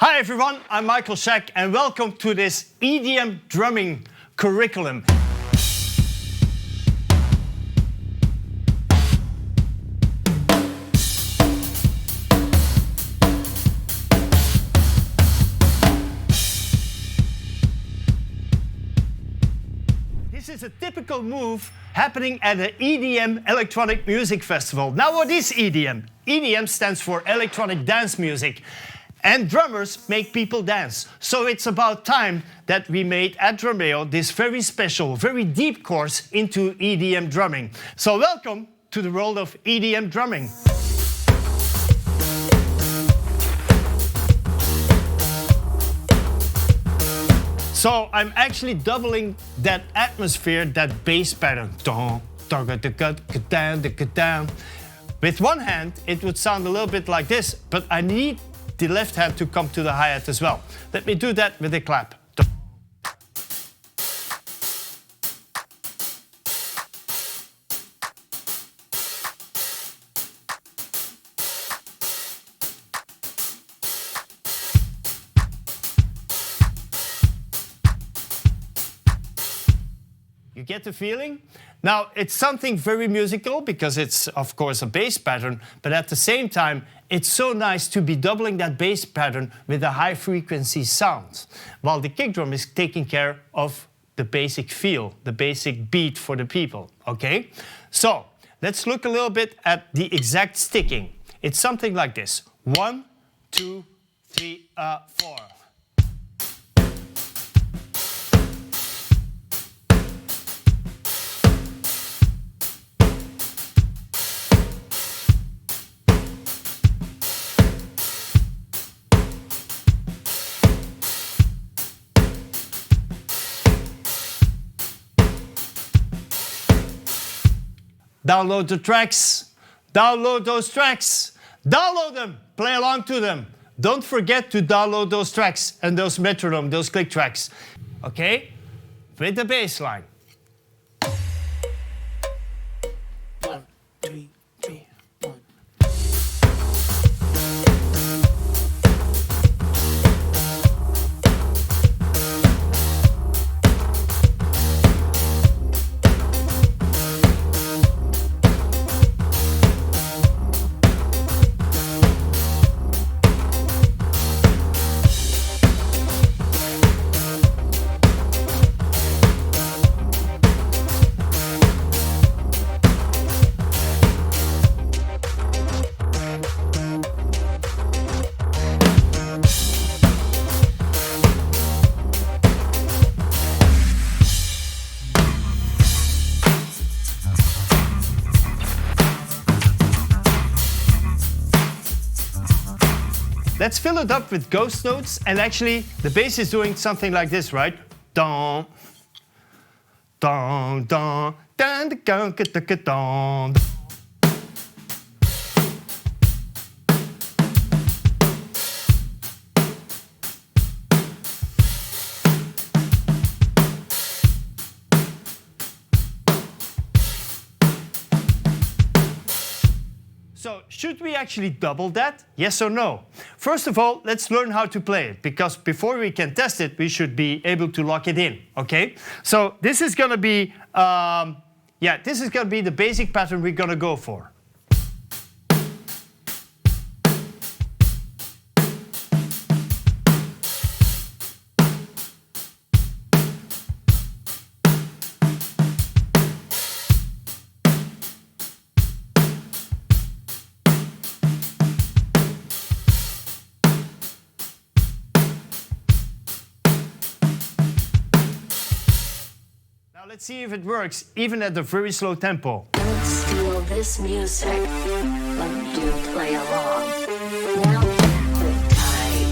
Hi everyone, I'm Michael Schack and welcome to this EDM drumming curriculum. This is a typical move happening at an EDM electronic music festival. Now what is EDM? EDM stands for electronic dance music. And drummers make people dance. So it's about time that we made at Drumeo this very special, very deep course into EDM drumming. So welcome to the world of EDM drumming. So I'm actually doubling that atmosphere, that bass pattern. With one hand, it would sound a little bit like this, but I need the left hand to come to the hi-hat as well. Let me do that with a clap. You get the feeling? Now, it's something very musical because it's, of course, a bass pattern, but at the same time, it's so nice to be doubling that bass pattern with a high-frequency sound, while the kick drum is taking care of the basic feel, the basic beat for the people, okay? So, let's look a little bit at the exact sticking. It's something like this. 1, 2, 3, 4. Download the tracks, download those tracks, download them, play along to them. Don't forget to download those tracks and those metronome, those click tracks. Okay? With the bass line. 1, 2, 3, 1. Let's fill it up with ghost notes, and actually the bass is doing something like this, right? Dong, dong, dong, dun, dun, dun, dun. So, should we actually double that? Yes or no? First of all, let's learn how to play it, because before we can test it, we should be able to lock it in, okay? So, this is gonna be, this is gonna be the basic pattern we're gonna go for. Let's see if it works, even at a very slow tempo. Let's feel this music. Let you play along. Now, grip tight.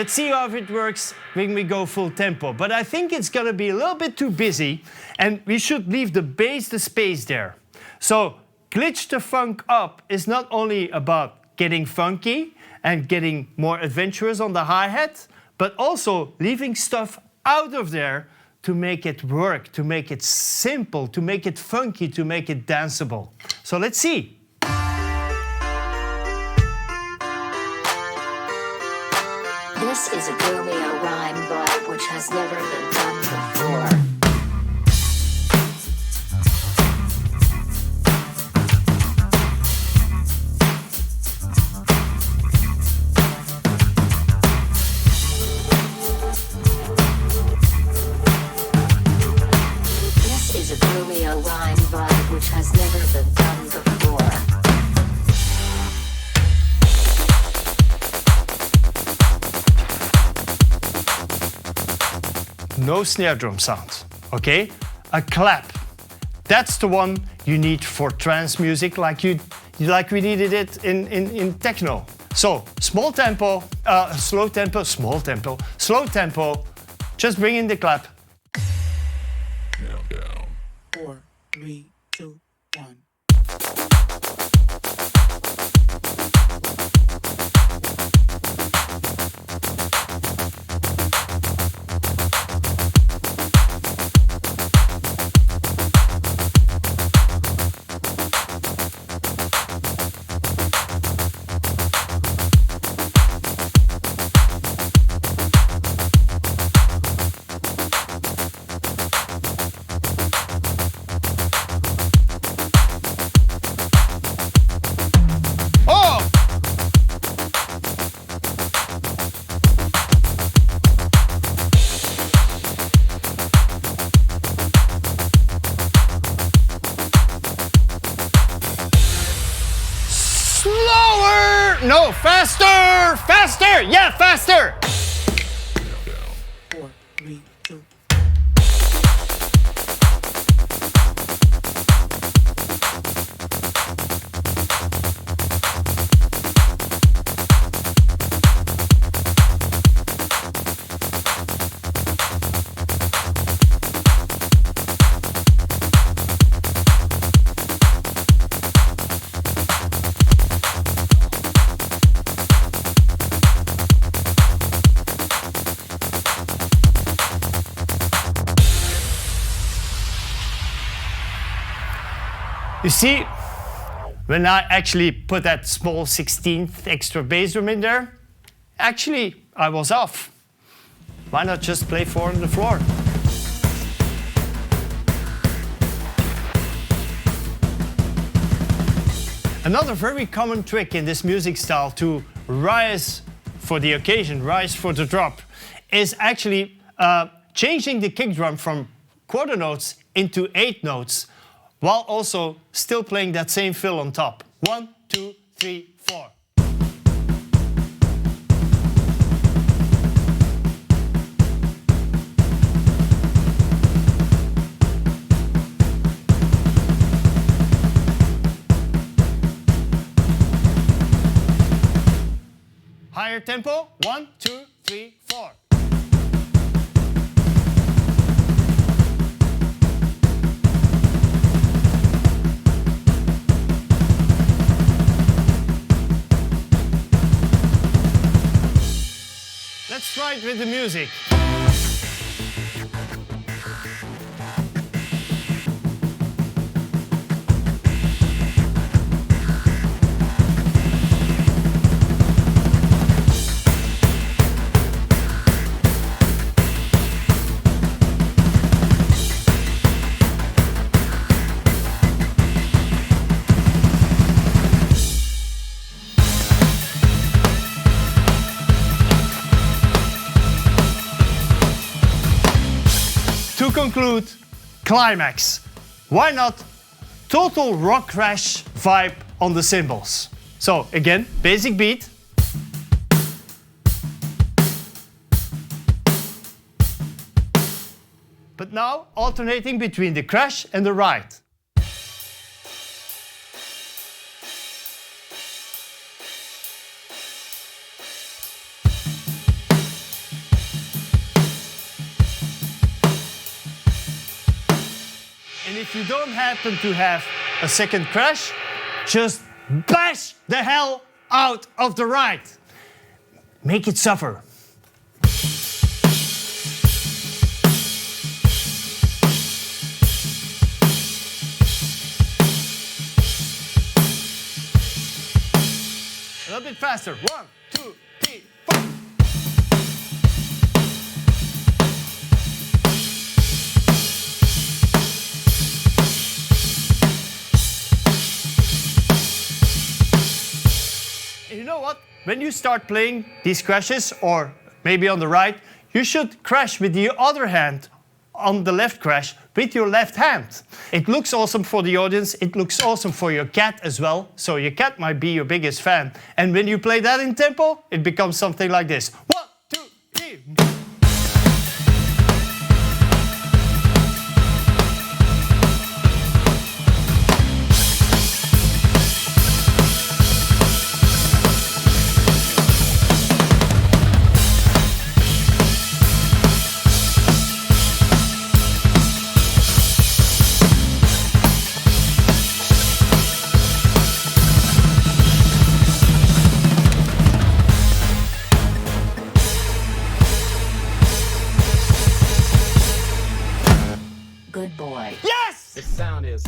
Let's see how it works when we go full tempo. But I think it's gonna be a little bit too busy, and we should leave the bass the space there. So Glitch the Funk Up is not only about getting funky and getting more adventurous on the hi-hat, but also leaving stuff out of there to make it work, to make it simple, to make it funky, to make it danceable. So let's see. This is a Drumeo rhyme vibe which has never been done before. This is a Drumeo rhyme vibe which has never been done before. No snare drum sounds, okay? A clap. That's the one you need for trance music, like we needed it in techno. So small tempo, slow tempo, small tempo, slow tempo. Just bring in the clap. Countdown. 4, 3, 2, 1. No, faster! Faster! Yeah, faster! 4, 3, 2. You see, when I actually put that small 16th extra bass drum in there, actually I was off. Why not just play 4 on the floor? Another very common trick in this music style to rise for the occasion, rise for the drop, is actually changing the kick drum from quarter notes into 8 notes, while also still playing that same fill on top. 1, 2, 3, 4. Higher tempo. 1, 2, 3, 4. Let's try it with the music. To conclude, climax. Why not total rock crash vibe on the cymbals? So again, basic beat. But now alternating between the crash and the ride. And if you don't happen to have a second crash, just bash the hell out of the ride. Make it suffer. A little bit faster. 1, 2, 3, 4. And you know what? When you start playing these crashes, or maybe on the right, you should crash with the other hand on the left crash with your left hand. It looks awesome for the audience, it looks awesome for your cat as well, so your cat might be your biggest fan. And when you play that in tempo, it becomes something like this. 1, 2, 3. Good boy. Yes! This sound is